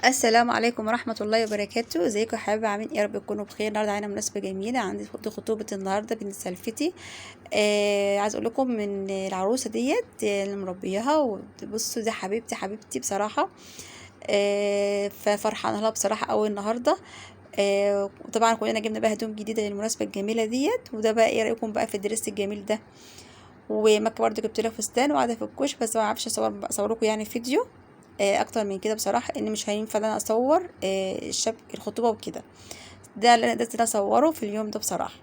السلام عليكم ورحمة الله وبركاته. ازيكم يا حبايبي؟ عاملين ايه؟ يا رب تكونوا بخير. النهارده عندنا مناسبة جميلة، عندي خطوبة النهارده بنت سلفتي. عايز اقول لكم من العروسة ديت اللي مربياها، وبصوا دي حبيبتي حبيبتي بصراحة. ففرحانة لها بصراحة قوي النهارده. وطبعا كلنا جبنا بقى هدوم جديدة للمناسبة الجميلة ديت. وده بقى ايه رأيكم بقى في الدريس الجميل ده؟ ومكة برضه جبت لها فستان وقاعدة في الكوش، بس ما اعرفش اصور لكم يعني فيديو اكتر من كده بصراحه، ان مش هينفع ان انا اصور الخطوبه وكده. ده اللي انا قدرت ان أنا اصوره في اليوم ده بصراحه.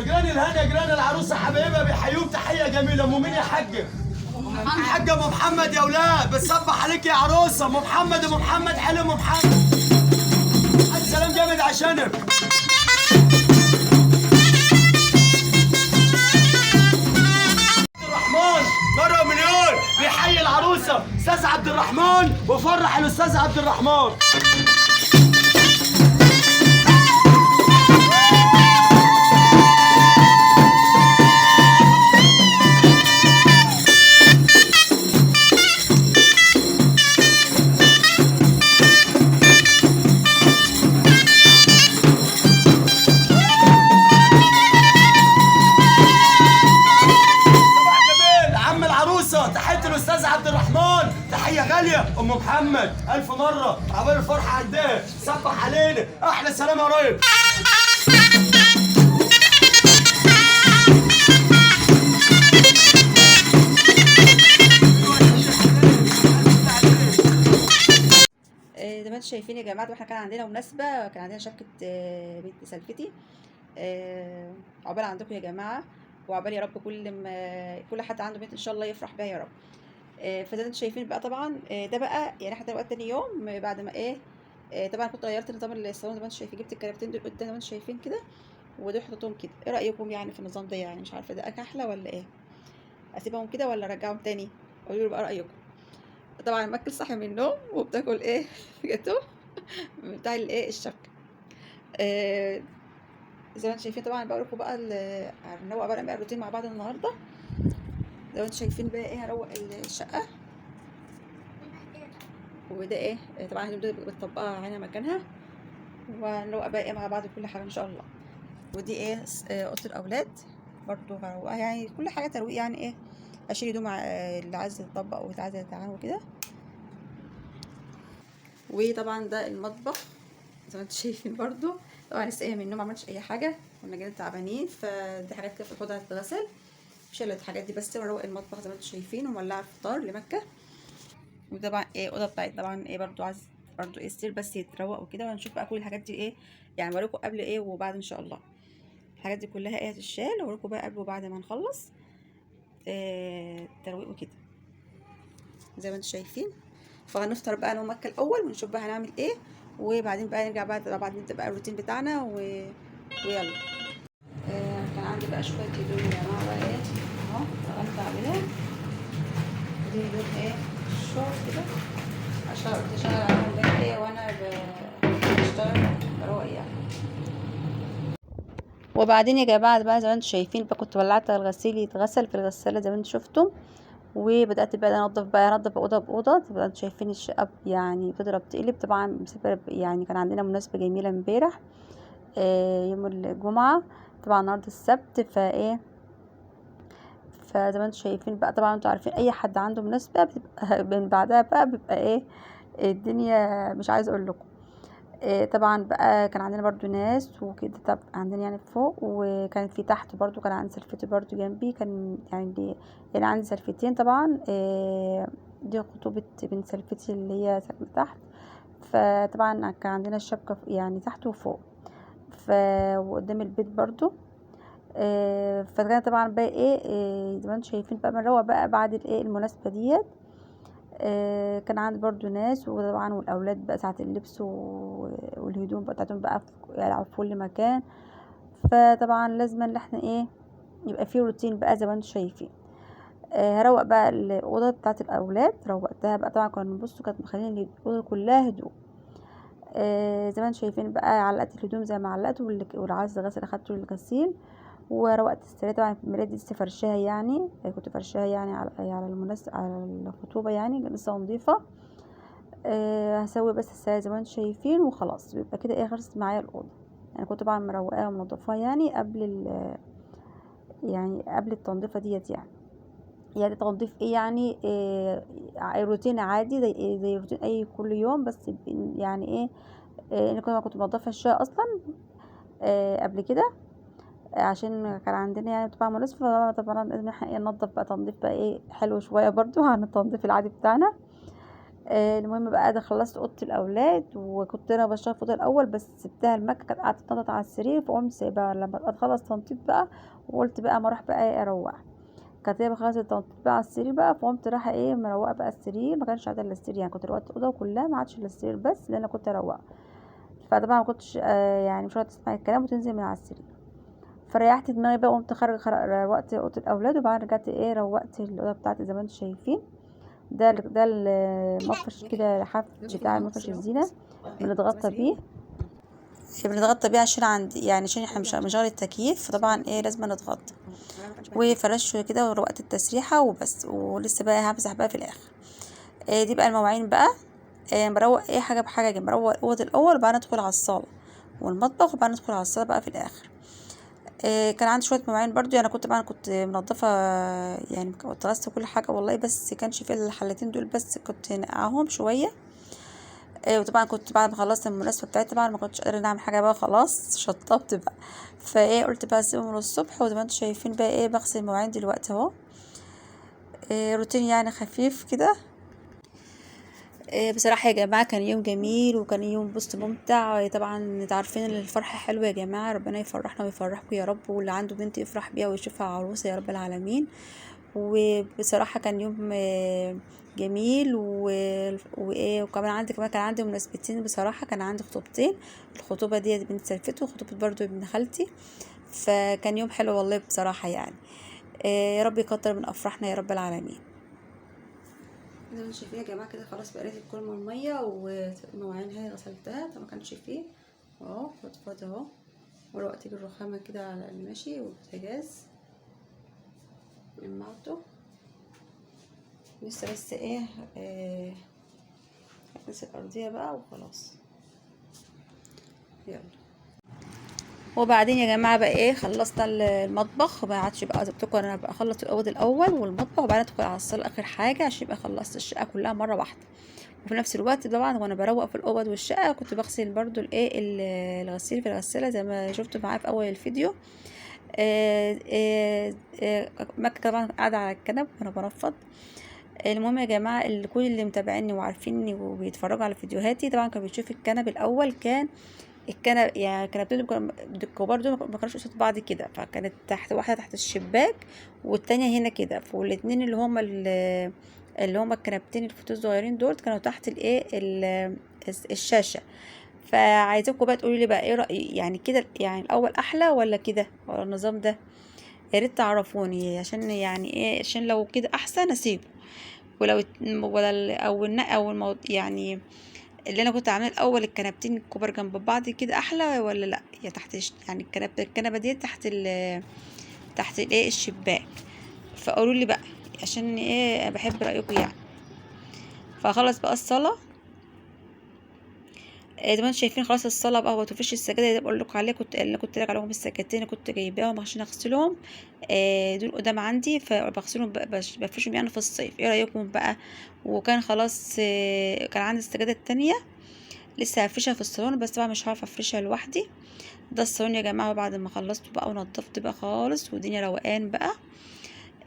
جيران الهنا جيران العروسه حبايبها بيحيوهم تحيه جميله. ام مين يا حاجه؟ الحاجه ام محمد يا اولاد، بتصبح عليك يا عروسه. ام محمد ام محمد حلو ام محمد. السلام جامد عشانك. الرحمن مره مليون بيحيي العروسه استاذ عبد الرحمن وفرح الاستاذ عبد الرحمن. تحية الأستاذ عبد الرحمن، تحية غالية. أم محمد ألف مرة عقبال الفرحة عندها، صبح علينا أحلى سلام يا ريس. زي ما انتم شايفين يا جماعه، واحنا كان عندنا مناسبه، كان عندنا شبكه بنت سلفتي. عقبال عندكم يا جماعه، وعقبال يا رب كل حد عنده بنت ان شاء الله يفرح بيها يا رب. فزي ما انتم شايفين بقى طبعا، ده بقى يعني احنا دلوقتي تاني يوم بعد ما طبعا كنت غيرت نظام الصالون زي ما انتم شايفين، جبت الكنبتين دول قدام زي ما انتم شايفين كده، ودول حطيتهم كده. ايه رايكم يعني في النظام ده؟ يعني مش عارفه ده احلى ولا ايه؟ اسيبهم كده ولا ارجعهم تاني؟ قولوا لي بقى رايكم. طبعا ماكل صاحي من النوم وبتاكل جاتو بتاع الشبكه. آه زي ما انتم شايفين طبعا بقول لكم بقى هنروق بقى الروتين مع بعض النهارده. زي ما انتم شايفين بقى هروق الشقه. وده طبعا الهدوم دي بتطبقها هنا مكانها، وهنروق بقى مع بعض كل حاجه ان شاء الله. ودي اوضه الاولاد برضو هروقها، يعني كل حاجه ترويق، يعني اشيل هدوم اللي عايزه تطبق واللي عايزه تتعامل وكده. وطبعا ده المطبخ زي ما انتم شايفين برضو. طبعا لسه من النوم، ما عملتش اي حاجه، كنا جايين تعبانين، فدي حاجات كده في الحوض هتتغسل، مش الا الحاجات دي بس. ونروق المطبخ زي ما انتم شايفين، ومولعه الفطار لمكه. وطبعا اوضه بتاعت طبعا برضو عايز برضو ستيل بس يتروق وكده. وهنشوف بقى كل الحاجات دي يعني بوريكم قبل وبعد ان شاء الله. الحاجات دي كلها هتتشال، واوريكم بقى قبل وبعد ما نخلص ترويق وكده زي ما انتم شايفين. فهنفطر بقى انا ومكه الاول، ونشوف بقى هنعمل وبعدين بقى نرجع بعد نبدا بقى الروتين بتاعنا ويلا. كان عندي بقى شويه هدوم يا جماعه بقى اهو اشتغلت عليها. دي هدوم شورت كده، عشان قلت اشتغل عليهم بقى وانا بشتغل بروق يعني. وبعدين يا جماعه بقى زي ما انتم شايفين بقى، كنت ولعت الغسيل يتغسل في الغساله زي ما انتم شفتم. وبدات بقى انضف اوضه باوضه. تبقى انتوا شايفين الشقه يعني بتضرب تقلب. طبعا بسبب يعني كان عندنا مناسبه جميله امبارح يوم الجمعه، طبعا النهارده السبت. فزي ما انتم شايفين بقى، طبعا انتوا عارفين اي حد عنده مناسبة بتبقى من بعدها بقى بيبقى ايه الدنيا، مش عايزه اقول لكم. طبعا بقى كان عندنا برضو ناس وكده، طب عندنا يعني فوق، وكان في تحت برضو كان عندي سلفتي برضو جنبي، كان يعني يعني عندي سلفتين طبعا. دي خطوبة بنت سلفتي اللي هي ساكنة تحت، فطبعا كان عندنا الشبكة يعني تحت وفوق، وقدام البيت برضو. فكان طبعا بقى ايه زي ما انتم شايفين بقى بنروق بقى بعد الايه المناسبة ديت. كان عندي برضو ناس، وطبعا والاولاد بقى ساعة اللبس والهدوم بتاعتهم بقى يلعبوا في كل مكان. فطبعا لازم ان احنا ايه يبقى فيه روتين بقى زي ما انتم شايفين. هروق بقى الاوضه بتاعت الاولاد، روقتها بقى طبعا، كانوا بصوا كانت مخلين الاوضه كلها هدوء. زي ما انتم شايفين بقى علقت الهدوم زي ما علقت، والعايز غسل اخدته للغسيل، وروقت السرير. طبعا المرايه دي لسه فرشاها، يعني كنت فرشاها يعني على المناسبة على الخطوبه، يعني لسه نظيفه. هسوي بس السرير زي ما انتم شايفين وخلاص، بيبقى كده ايه خلصت معايا الاوضه. يعني كنت طبعا مروقاها ومنضفاها يعني قبل التنظيفه ديت يعني تنظيف ايه يعني روتين عادي زي روتين اي كل يوم، بس يعني ايه انا كنت منضفه الشقه اصلا قبل كده، عشان كان عندنا يعني طبعا مناسبة، طبعا لازم احنا ايه ننضف بقى تنظيف بقى ايه حلو شوية برضو عن التنظيف العادي بتاعنا. المهم بقى ده خلصت اوضه الاولاد، وكنت انا بشتغل في اوضه الاول، بس سبتها المكه كانت قاعده تنطط على السرير، فقمت سايباها لما اخلص تنطيط بقى، وقلت بقى ما اروح بقى ايه اروق. كانت هي بخلص التنطيط بقى على السرير بقى، فقمت رايحه ايه مروقه بقى السرير، ما كانش عندها الا السرير، يعني كنت روقت الاوضه كلها، ما عادش الا السرير بس اللي انا كنت اروقه. فطبعا ما كنتش يعني مش هتقعد تسمعي الكلام وتنزل من على السرير. فريحت دماغي بقى، وقمت روقت اوضه الاولاد، وبعدين رجعت ايه روقت الاوضه بتاعتي زي ما انتم شايفين. ده المفرش كده الحاف بتاع المفرش الزينة، بنتغطى بيه عشان عندي يعني عشان احنا مش مشغل التكييف، فطبعا ايه لازم نتغطى. وفرشه كده وروقت التسريحة وبس، ولسه بقى همسح بقى في الاخر. دي بقى المواعين بقى. بروق ايه حاجة بحاجة جنب، بروق الأوضة الأول، وبعدين ندخل على الصالة والمطبخ، وبعدين ندخل على الصالة بقى في الآخر. كان عندي شويه مواعين برضو، يعني كنت منظفه، يعني كنت غسلت كل حاجه والله، بس كانش في الحلتين دول بس كنت نقعهم شويه. وطبعا كنت بعد ما خلصت المناسبه بتاعتي طبعا ما كنتش قادره نعمل حاجه بقى، خلاص شطبت بقى، فايه قلت بقى اسيبهم للصبح. وزي ما انتم شايفين بقى ايه بغسل المواعين دلوقتي اهو. روتين يعني خفيف كده. بصراحة يا جماعة كان يوم جميل، وكان يوم بص ممتع. طبعا انتوا عارفين ان الفرحة حلوة يا جماعة، ربنا يفرحنا ويفرحكم يا رب، واللي عنده بنت يفرح بيها ويشوفها عروسة يا رب العالمين. وبصراحة كان يوم جميل وايه، وكمان كان عندي مناسبتين بصراحة، كان عندي خطوبتين. الخطوبة دي بنت سلفته، وخطوبة برضو ابن خالتي، فكان يوم حلو والله بصراحة يعني. يا رب يكتر من افراحنا يا رب العالمين. زي ما انتم شايفين يا جماعه كده خلاص بقى ريت الكل من الميه، والمواعين هي غسلتها ما كانش فيه اهو فضفاض اهو. وروقت الرخامه كده على الماشي والبوتاجاز لمعته لسه، بس ايه هكنس الارضيه بقى وخلاص. يلا. وبعدين يا جماعه بقى ايه خلصنا المطبخ، ما عادش بقى زبطكم، انا بقى اخلص الاوضه الاول والمطبخ، وبعدين ادخل على الصاله اخر حاجه، عشان يبقى خلصت الشقه كلها مره واحده. وفي نفس الوقت طبعا وانا بروق في الاوض والشقه كنت بغسل برضو الايه الغسيل في الغساله زي ما شفتوا معايا في اول الفيديو. مكة طبعا قاعده على الكنب وانا بنفض. المهم يا جماعه كل اللي متابعيني وعارفيني وبيتفرجوا على فيديوهاتي طبعا كانوا بيشوفوا الكنب الاول، كان الكنب يعني الكنبتين الكبار دول ما كانوش قصاد بعض كده، فكانت واحده تحت الشباك والتانية هنا كده، والاتنين اللي هما الكنبتين الفوتو الصغيرين دول كانوا تحت الايه الشاشه. فعايزاكم بقى تقولوا لي بقى ايه رأي يعني كده، يعني الاول احلى ولا كده ولا النظام ده؟ يا ريت تعرفوني، عشان يعني ايه عشان لو كده احسن اسيبه، ولو ولا او يعني اللي انا كنت عامله الاول الكنبتين الكبار جنب بعض كده احلى ولا لا، يا تحت يعني الكنبه دي تحت الايه الشباك. فقولوا لي بقى عشان ايه بحب رايكم يعني. فخلص بقى الصلاه. زي ما انتم شايفين خلاص الصاله بقى وتفرش السجاده اللي بقول لكم عليها، كنت لك عليهم السجادتين كنت جايباهم عشان اغسلهم. دول قدام عندي فبغسلهم بفرشهم يعني في الصيف. ايه رايكم بقى؟ وكان خلاص كان عندي السجاده التانية لسه هفرشها في الصالون، بس طبعا مش هعرف افرشها لوحدي. ده الصالون يا جماعه بعد ما خلصت بقى ونضفت بقى خالص والدنيا روقان بقى.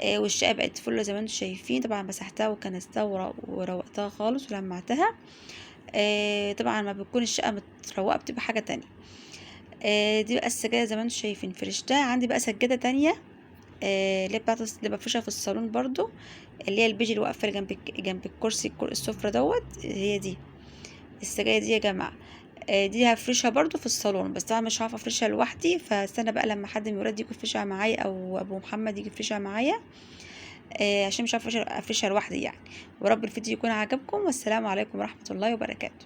والشقه بقت فل زي ما انتم شايفين. طبعا مسحتها وكنستها وروقتها خالص ولمعتها. طبعا ما بتكون الشقه متروقه بتبقى حاجه تانية. دي بقى السجاده زي ما انتم شايفين فرشتها. عندي بقى سجاده تانية اللي بتاعت اللي بفرشها في الصالون برضو، اللي هي البيج اللي واقفه جنب الكرسي السفره دوت. هي دي السجاده دي يا جماعه. دي هفرشها برضو في الصالون، بس طبعا مش هعرف افرشها لوحدي، فاستنى بقى لما حد من ولادي يجي يفرشها معايا او ابو محمد يجي يفرشها معايا. عشان مش عارفه افرشها لوحدي يعني. ورب الفيديو يكون عجبكم، والسلام عليكم ورحمه الله وبركاته.